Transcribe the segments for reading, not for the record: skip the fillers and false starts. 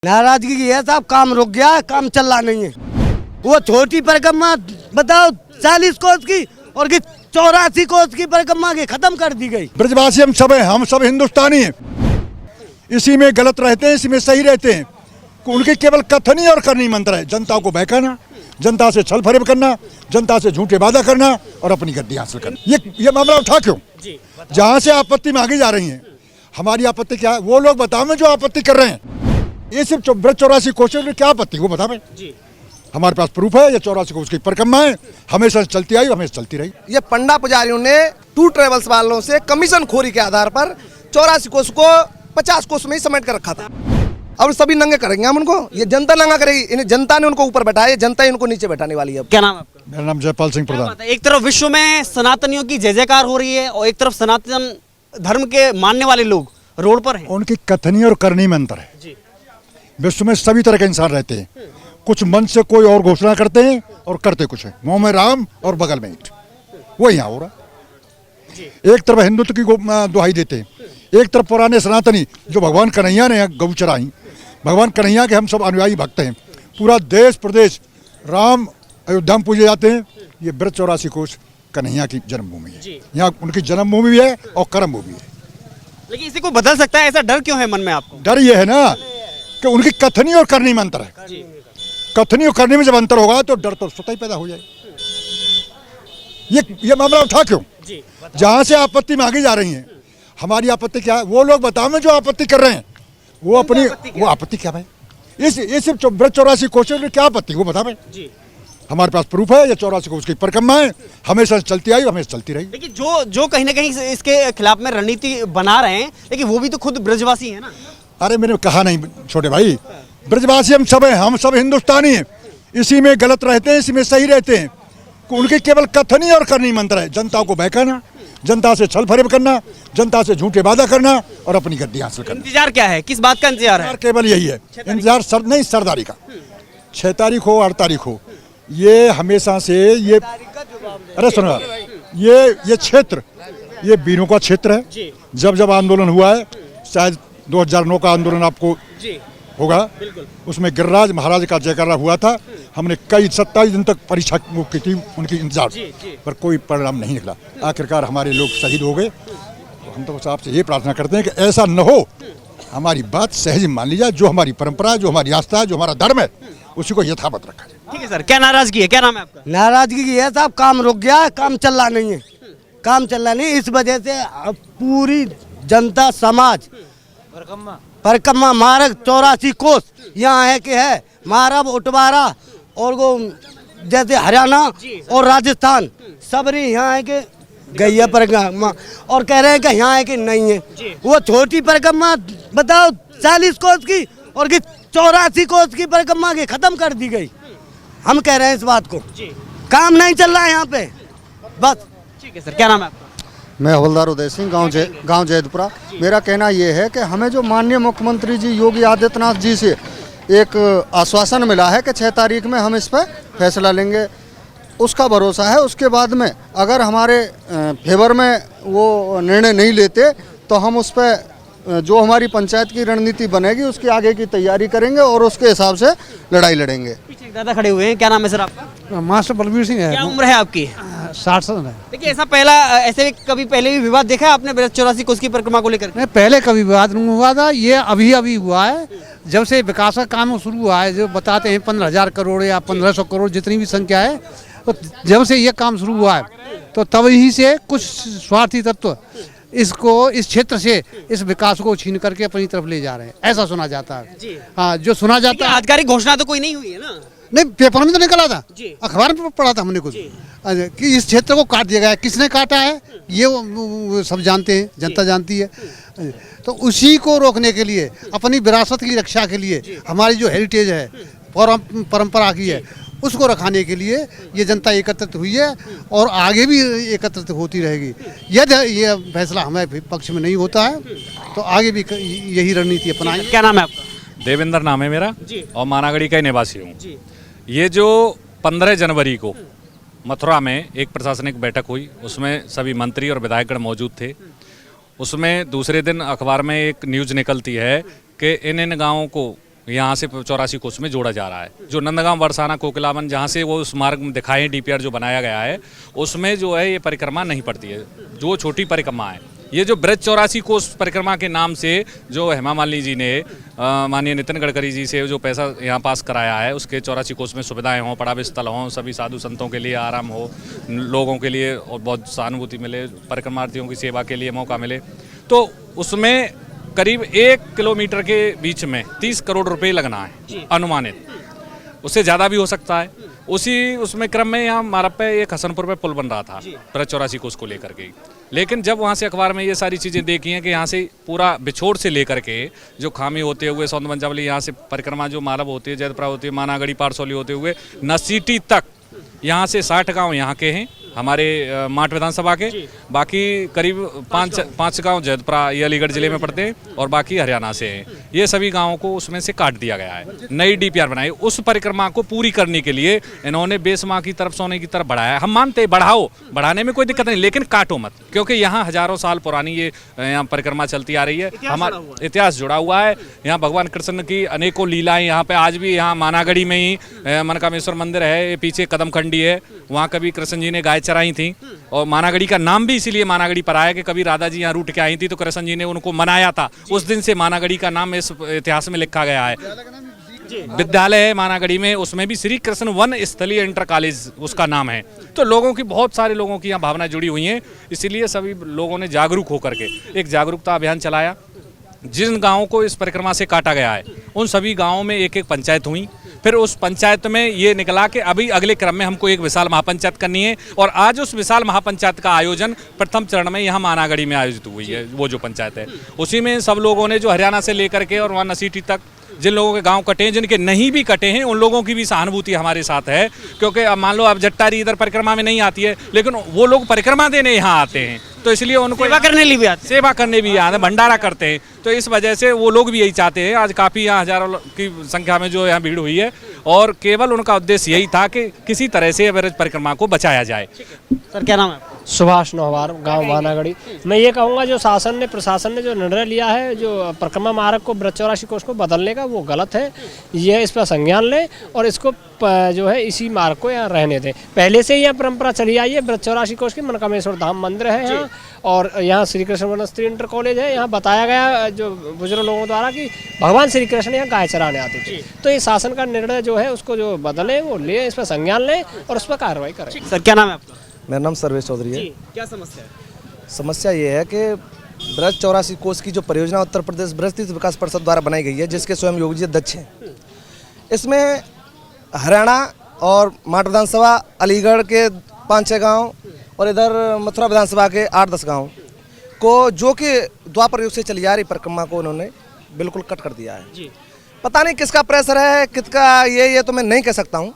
नाराजगी की है साहब, काम रुक गया है, काम चल रहा नहीं है। वो छोटी परिक्रमा बताओ 40 कोस की और 84 कोस की परिक्रमा की खत्म कर दी गई। ब्रजवासी हम सब हैं, हम सब हिंदुस्तानी हैं। इसी में गलत रहते हैं, इसी में सही रहते हैं। उनके केवल कथनी और करनी मंत्र है, जनता को बहकाना, जनता से छल फरेब करना, जनता से झूठे वादा करना और अपनी गद्दी हासिल करना। ये मामला उठा क्यों? जहाँ से आपत्ति मांगी जा रही है, हमारी आपत्ति क्या है वो लोग बताओ जो आपत्ति कर रहे हैं। ये सिर्फ ब्रज 84 कोस में क्या आपत्ति वो बताओ। हमारे पास प्रूफ है, ये 84 कोस की परिक्रमा है, हमेशा चलती आई, हमेशा चलती रही। ये पंडा पुजारियों ने टू ट्रेवल्स वालों से कमीशन खोरी के आधार पर 84 कोस को 50 कोस में ही समेट कर रखा था। अब सभी नंगे करेंगे हम उनको, ये जनता नंगा करेगी। इन्हें जनता ने उनको ऊपर बैठाया, जनता ही उनको नीचे बैठाने वाली है। क्या नाम है आपका? मेरा नाम जयपाल सिंह प्रधान। एक तरफ विश्व में सनातनियों की जय जयकार हो रही है और एक तरफ सनातन धर्म के मानने वाले लोग रोड पर हैं। उनकी कथनी और करनी मंत्र है। विश्व में सभी तरह के इंसान रहते हैं, कुछ मन से कोई और घोषणा करते हैं और करते कुछ है। मुंह में राम और बगल में ईंट, वो यहाँ हो रहा। एक तरफ हिंदुत्व की दुहाई देते हैं, एक तरफ पुराने सनातनी जो भगवान कन्हैया ने गौ चराई, भगवान कन्हैया के हम सब अनुयायी भक्त हैं। पूरा देश प्रदेश राम अयोध्या में पूजे जाते हैं। ये ब्रज 84 कोस कन्हैया की जन्मभूमि है, यहाँ उनकी जन्मभूमि भी है और कर्म भूमि है। लेकिन इसी को बदल सकता है, ऐसा डर क्यों है मन में आपको? डर ये है ना कि उनकी कथनी और करनी में अंतर है। कथनी और करनी में जब अंतर होगा तो डर तो स्वतः ही पैदा हो जाए। ये मामला उठा क्यों? जहां से आपत्ति मांगी जा रही है, हमारी आपत्ति क्या है वो लोग बताओ जो आपत्ति कर रहे हैं। वो अपनी वो आपत्ति क्या भाई? ये सिर्फ ब्रज 84 कोस में क्या आपत्ति वो बता भाई। हमारे पास प्रूफ है, ये 84 कोस की परिक्रमा है, हमेशा चलती आई, हमेशा चलती रही। लेकिन जो कहीं ना कहीं इसके खिलाफ में रणनीति बना रहे हैं, लेकिन वो भी तो खुद ब्रजवासी है ना। अरे मैंने कहा नहीं छोटे भाई, ब्रजवासी हम सब हैं, हम सब हिंदुस्तानी हैं। इसी में गलत रहते हैं, इसी में सही रहते हैं। उनके केवल कथनी और करनी मंत्र है, जनता को बहकाना, जनता से छल फरेब करना, जनता से झूठे वादा करना और अपनी गद्दी हासिल करना। इंतजार क्या है, किस बात का इंतजार है? केवल यही है इंतजार, नहीं सरदारी का। 6 तारीख हो 8 तारीख हो, ये हमेशा से ये अरे सुनो, ये क्षेत्र ये वीरों का क्षेत्र है। जब आंदोलन हुआ है, शायद 2009 का आंदोलन आपको होगा, उसमें गिरिराज महाराज का जयकारा हुआ था। हमने कई 27 दिन तक परीक्षा की थी उनकी इंतजार, पर कोई परिणाम नहीं निकला। आखिरकार हमारे लोग शहीद हो गए। तो हम तो बस आपसे ये प्रार्थना करते हैं कि ऐसा न हो, हमारी बात सहज मान ली जाए। जो हमारी परंपरा है, जो हमारी आस्था है, जो हमारा धर्म है, उसी को यथावत रखा जाए। ठीक है सर, क्या नाराजगी है, क्या नाम है आपका? नाराजगी की है साहब, काम रुक गया है, काम चल रहा नहीं है। काम चल रहा नहीं, इस वजह से अब पूरी जनता समाज परिक्रमा मार्ग 84 कोस यहाँ है कि है मारब उटवारा और वो जैसे हरियाणा और राजस्थान सबरी यहाँ है कि गई है परिक्रमा, और कह रहे हैं कि यहाँ है कि नहीं है। वो छोटी परिक्रमा बताओ 40 कोस की और 84 कोस की परिक्रमा की खत्म कर दी गई। हम कह रहे हैं इस बात को, काम नहीं चल रहा है यहाँ पे बस। ठीक है सर, क्या नाम है आपका? मैं हवलदार उदय सिंह, गांव जैदपुरा। मेरा कहना ये है कि हमें जो माननीय मुख्यमंत्री जी योगी आदित्यनाथ जी से एक आश्वासन मिला है कि 6 तारीख में हम इस पर फैसला लेंगे, उसका भरोसा है। उसके बाद में अगर हमारे फेवर में वो निर्णय नहीं लेते तो हम उस पर जो हमारी पंचायत की रणनीति बनेगी उसकी आगे की तैयारी करेंगे और उसके हिसाब से लड़ाई लड़ेंगे। पीछे एक दादा खड़े हुए हैं, क्या नाम है सर आपका? मास्टर बलबीर सिंह है। क्या उम्र है आपकी? 60 साल है। देखिए ऐसे कभी पहले भी विवाद देखा है आपने ब्रज 84 कोस की परिक्रमा को लेकर? नहीं, पहले कभी विवाद नहीं हुआ था, ये अभी हुआ है। जब से विकास का काम शुरू हुआ है, जो बताते हैं 15,000 करोड़ या 1500 करोड़ जितनी भी संख्या है, तो जब से ये काम शुरू हुआ है तो तभी से कुछ स्वार्थी तत्व इस क्षेत्र से इस विकास को छीन करके अपनी तरफ ले जा रहे हैं, ऐसा सुना जाता है। हाँ, जो सुना जाता है। आधिकारिक घोषणा तो कोई नहीं हुई है ना? नहीं, पेपर में तो निकला था, अखबार में पढ़ा था हमने कुछ कि इस क्षेत्र को काट दिया गया है। किसने काटा है ये वो सब जानते हैं, जनता जानती है। तो उसी को रोकने के लिए, अपनी विरासत की रक्षा के लिए, हमारी जो हेरिटेज है, परंपरा की है, उसको रखाने के लिए ये जनता एकत्रित हुई है और आगे भी एकत्रित होती रहेगी। यदि ये फैसला हमारे पक्ष में नहीं होता है तो आगे भी यही रणनीति अपनाएंगे। क्या नाम है आपका? देवेंद्र नाम है मेरा और मानागढ़ी का निवासी हूँ। ये जो 15 जनवरी को मथुरा में एक प्रशासनिक बैठक हुई, उसमें सभी मंत्री और विधायकगण मौजूद थे। उसमें दूसरे दिन अखबार में एक न्यूज़ निकलती है कि इन गाँवों को यहाँ से 84 कोस में जोड़ा जा रहा है। जो नंदगांव बरसाना कोकिलावन जहाँ से वो उस मार्ग में दिखाए डीपीआर जो बनाया गया है उसमें जो है ये परिक्रमा नहीं पड़ती है, जो छोटी परिक्रमा है। ये जो ब्रज 84 कोस परिक्रमा के नाम से जो हेमा मालिनी जी ने माननीय नितिन गडकरी जी से जो पैसा यहाँ पास कराया है, उसके 84 कोस में सुविधाएं हों, पड़ाव स्थल हों, सभी साधु संतों के लिए आराम हो, लोगों के लिए और बहुत सहानुभूति मिले, परिक्रमार्थियों की सेवा के लिए मौका मिले, तो उसमें करीब 1 किलोमीटर के बीच में 30 करोड़ रुपए लगना है अनुमानित, उससे ज़्यादा भी हो सकता है। उसमें क्रम में यहाँ मारप पे एक हसनपुर पे पुल बन रहा था ब्रज 84 कोस को लेकर के, लेकिन जब वहाँ से अखबार में ये सारी चीज़ें देखी हैं कि यहाँ से पूरा बिछोड़ से लेकर के जो खामी होते हुए सौंदवंजावली यहाँ से परिक्रमा जो मालव होती है, जैतपुरा होती है, मानागढ़ी पारसौली होते हुए नसीटी तक, यहाँ से 60 गाँव यहाँ के हैं हमारे माठ विधानसभा के, बाकी करीब पाँच गांव जैतपुरा ये अलीगढ़ जिले में पड़ते हैं और बाकी हरियाणा से हैं। ये सभी गांवों को उसमें से काट दिया गया है, नई डीपीआर बनाई। उस परिक्रमा को पूरी करने के लिए इन्होंने बेसमा की तरफ सोने की तरफ बढ़ाया। हम मानते हैं बढ़ाओ, बढ़ाने में कोई दिक्कत नहीं, लेकिन काटो मत, क्योंकि यहाँ हजारों साल पुरानी ये यहाँ परिक्रमा चलती आ रही है, हमारा इतिहास जुड़ा हुआ है। यहाँ भगवान कृष्ण की अनेकों लीलाएं यहाँ पे आज भी, यहाँ मानागढ़ी में ही मनकामेश्वर मंदिर है, पीछे कदमखंडी है, वहाँ कभी कृष्ण जी ने गाय चराई थी और मानागढ़ी का नाम भी इसीलिए मानागढ़ी पर आया कि कभी राधा जी यहाँ रूट के आई थी तो कृष्ण जी ने उनको मनाया था, उस दिन से मानागढ़ी का नाम इस इतिहास में लिखा गया है। विद्यालय है मानागढ़ी में, उसमें भी श्री कृष्ण वन स्थलीय इंटर कॉलेज उसका नाम है। तो लोगों की, बहुत सारे लोगों की यहाँ भावनाएं जुड़ी हुई हैं, इसीलिए सभी लोगों ने जागरूक होकर के एक जागरूकता अभियान चलाया। जिन गाँवों को इस परिक्रमा से काटा गया है उन सभी गाँवों में एक एक पंचायत हुई, फिर उस पंचायत में ये निकला कि अभी अगले क्रम में हमको एक विशाल महापंचायत करनी है, और आज उस विशाल महापंचायत का आयोजन प्रथम चरण में यहाँ मानागढ़ी में आयोजित हुई है। वो जो पंचायत है उसी में सब लोगों ने, जो हरियाणा से लेकर के और वहाँ नसीटी तक जिन लोगों के गांव कटे हैं, जिनके नहीं भी कटे हैं, उन लोगों की भी सहानुभूति हमारे साथ है। क्योंकि अब मान लो अब जट्टारी इधर परिक्रमा में नहीं आती है, लेकिन वो लोग परिक्रमा देने यहाँ आते हैं, तो इसलिए उनको सेवा करने लिए भी आते हैं, सेवा करने भी आते हैं, भंडारा करते हैं। तो इस वजह से वो लोग भी यही चाहते हैं। आज काफ़ी यहाँ हजारों की संख्या में जो यहाँ भीड़ हुई है, और केवल उनका उद्देश्य यही था कि किसी तरह से ब्रज परिक्रमा को बचाया जाए। सर क्या नाम है आपका? सुभाष नौवार, गांव मानागढ़ी। मैं ये कहूँगा जो प्रशासन ने जो निर्णय लिया है जो परिक्रमा मार्ग को ब्रज 84 कोस को बदलने का, वो गलत है। ये इस पर संज्ञान लें और इसको जो है इसी मार्ग को यहाँ रहने दें। पहले से ही यहाँ परंपरा चली आई है। ब्रज 84 कोस की मनकामेश्वर धाम मंदिर है यहाँ, और यहाँ श्री कृष्ण वन स्त्री इंटर कॉलेज है। यहाँ बताया गया जो बुजुर्ग लोगों द्वारा कि भगवान श्री कृष्ण यहाँ गाय चराने आते थे। तो ये शासन का निर्णय जो है उसको जो बदलें, वो ले, इस पर संज्ञान लें और उस पर कार्रवाई करें। सर क्या नाम है आपका? मेरा नाम सर्वेश चौधरी है। क्या समस्या है? समस्या ये है कि ब्रज 84 कोस की जो परियोजना उत्तर प्रदेश ब्रज तीर्थ विकास परिषद द्वारा बनाई गई है, जिसके स्वयं योगी जी अध्यक्ष हैं, इसमें हरियाणा और माठ विधानसभा अलीगढ़ के 5-6 गांव और इधर मथुरा विधानसभा के 8-10 गांव को, जो कि द्वापर युग से चली आ रही परिक्रमा को, उन्होंने बिल्कुल कट कर दिया है। पता नहीं किसका प्रेशर है, किसका ये तो मैं नहीं कह सकता हूँ।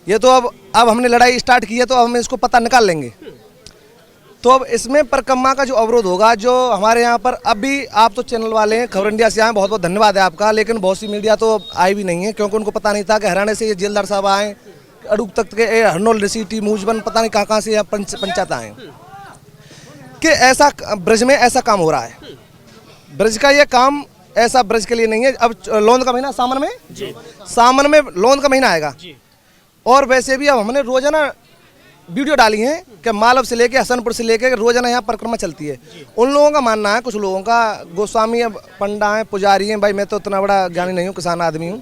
ये तो अब हमने लड़ाई स्टार्ट की है, तो अब हम इसको पता निकाल लेंगे। तो अब इसमें परिक्रमा का जो अवरोध होगा, जो हमारे यहाँ पर अभी, आप तो चैनल वाले हैं, खबर इंडिया से आए, बहुत बहुत धन्यवाद है आपका, लेकिन बहुत सी मीडिया तो आई भी नहीं है, क्योंकि उनको पता नहीं था कि हरियाणा से ये जेलदार साहब आए, अड़ूक तक के हरनौल नसीटी मूजबन, पता नहीं कहाँ से यहाँ पंचायत आए कि ऐसा ब्रज में ऐसा काम हो रहा है। ब्रज का ये काम ऐसा ब्रज के लिए नहीं है। अब लोन का महीना सावन में लोन का महीना आएगा, और वैसे भी अब हमने रोजाना वीडियो डाली है कि मालव से लेके हसनपुर से लेके रोजाना यहाँ परिक्रमा चलती है। उन लोगों का मानना है, कुछ लोगों का, गोस्वामी है, पंडा है, पुजारी हैं, भाई मैं तो इतना बड़ा ज्ञानी नहीं हूँ, किसान आदमी हूँ,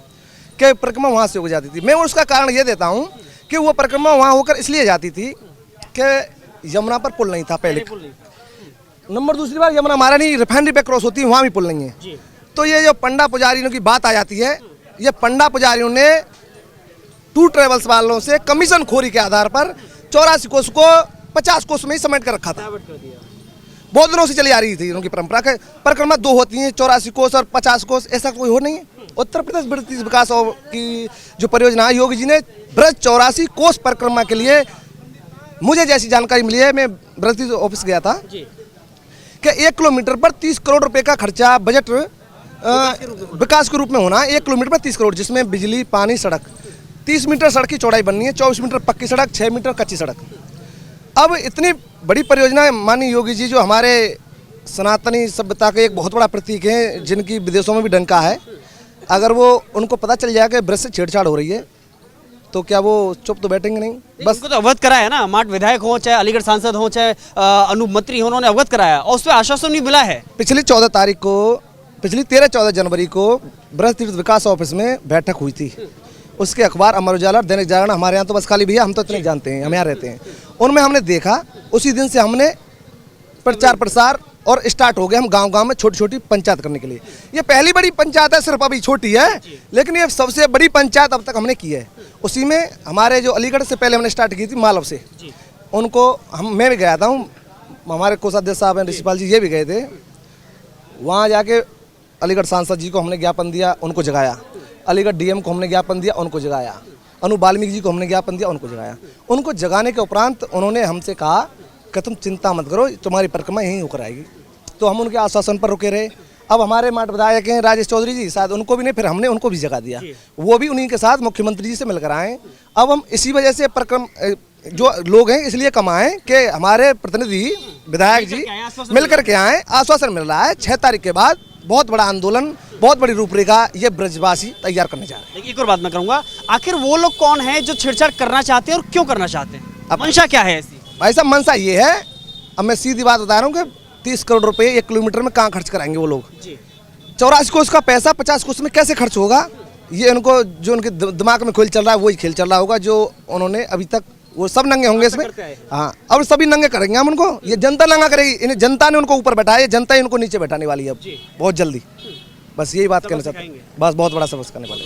कि परिक्रमा वहाँ से हो जाती थी। मैं उसका कारण ये देता हूँ कि वो परिक्रमा वहाँ होकर इसलिए जाती थी कि यमुना पर पुल नहीं था पहले, नंबर दूसरी बार यमुना महारानी रिफाइनरी पे क्रॉस होती है, वहाँ भी पुल नहीं है। तो ये जो पंडा पुजारियों की बात आ जाती है, ये पंडा पुजारियों ने टूर ट्रेवल्स वालों से कमीशन खोरी के आधार पर 84 कोस को 50 कोस में ही समेट कर रखा था। बहुत दिनों से चली आ रही थी उनकी परंपरा के परिक्रमा 2 होती हैं, 84 कोस और 50 कोस, ऐसा कोई हो नहीं है। उत्तर प्रदेश ब्रज तीर्थ विकास की जो परियोजना है, योगी जी ने ब्रज 84 कोस परिक्रमा के लिए, मुझे जैसी जानकारी मिली है, मैं ब्रज तीर्थ ऑफिस गया था, कि 1 किलोमीटर पर 30 करोड़ रुपए का खर्चा बजट विकास के रूप में होना है। 1 किलोमीटर पर 30 करोड़, जिसमें बिजली, पानी, सड़क, 30 मीटर सड़क की चौड़ाई बननी है, 24 मीटर पक्की सड़क, 6 मीटर कच्ची सड़क। अब इतनी बड़ी परियोजना माननीय योगी जी, जो हमारे सनातनी सभ्यता के एक बहुत बड़ा प्रतीक हैं, जिनकी विदेशों में भी डंका है, अगर वो उनको पता चल जाएगा कि ब्रज से छेड़छाड़ हो रही है तो क्या वो चुप तो बैठेंगे नहीं। बस तो अवगत कराया ना, मार्ट विधायक हो चाहे अलीगढ़ सांसद हो चाहे अनूप मंत्री हो, उन्होंने अवगत कराया और उस पर आश्वासन नहीं मिला है। पिछली 13-14 जनवरी को ब्रज तीर्थ विकास ऑफिस में बैठक हुई थी। उसके अखबार अमर उजाला और दैनिक जागरण, हमारे यहाँ तो बस खाली भैया हम तो इतने जानते हैं, हम यहाँ रहते हैं, उनमें हमने देखा उसी दिन से हमने प्रचार प्रसार और स्टार्ट हो गया। हम गांव-गांव में छोटी छोटी पंचायत करने के लिए, ये पहली बड़ी पंचायत है, सिर्फ अभी छोटी है लेकिन ये सबसे बड़ी पंचायत अब तक हमने की है। उसी में हमारे जो अलीगढ़ से पहले हमने स्टार्ट की थी मालव से, उनको मैं भी गया था, हमारे कोषाध्यक्ष साहब हैं ऋषिपाल जी, ये भी गए थे। वहाँ जाके अलीगढ़ सांसद जी को हमने ज्ञापन दिया, उनको जगाया। अलीगढ़ डीएम को हमने ज्ञापन दिया, उनको जगाया। अनु वाल्मीकि जी को हमने ज्ञापन दिया, उनको जगाया। उनको जगाने के उपरांत उन्होंने हमसे कहा कि तुम चिंता मत करो, तुम्हारी परिक्रमा यहीं होकर आएगी। तो हम उनके आश्वासन पर रुके रहे। अब हमारे मार्ट विधायक हैं राजेश चौधरी जी, शायद उनको भी नहीं, फिर हमने उनको भी जगा दिया, वो भी उन्हीं के साथ मुख्यमंत्री जी से मिलकर आए। अब हम इसी वजह से जो लोग हैं इसलिए कम आए कि हमारे प्रतिनिधि विधायक जी मिलकर के आए, आश्वासन मिल रहा है 6 तारीख के बाद बहुत बड़ा आंदोलन, बहुत बड़ी रूपरेखा ये ब्रजवासी तैयार करने जा रहे हैं। एक और बात मैं करूंगा, आखिर वो लोग कौन है जो छेड़छाड़ करना चाहते हैं और क्यों करना चाहते हैं? मंशा क्या है ऐसी? भाई साहब मंशा ये है, अब मैं सीधी बात बता रहा हूँ कि 30 करोड़ रुपए 1 किलोमीटर में कहाँ खर्च कराएंगे वो लोग। 84 कोस का पैसा 50 कोस में कैसे खर्च होगा, ये उनको जो उनके दिमाग में खेल चल रहा है वही खेल चल रहा होगा जो उन्होंने अभी तक, वो सब नंगे होंगे इसमें। हाँ, अब सभी नंगे करेंगे हम उनको, ये जनता नंगा करेगी, इन्हें जनता ने उनको ऊपर बैठाया, जनता ही उनको नीचे बैठाने वाली है अब बहुत जल्दी। बस यही बात कहना चाहते हैं, बस बहुत बड़ा सबक करने वाले।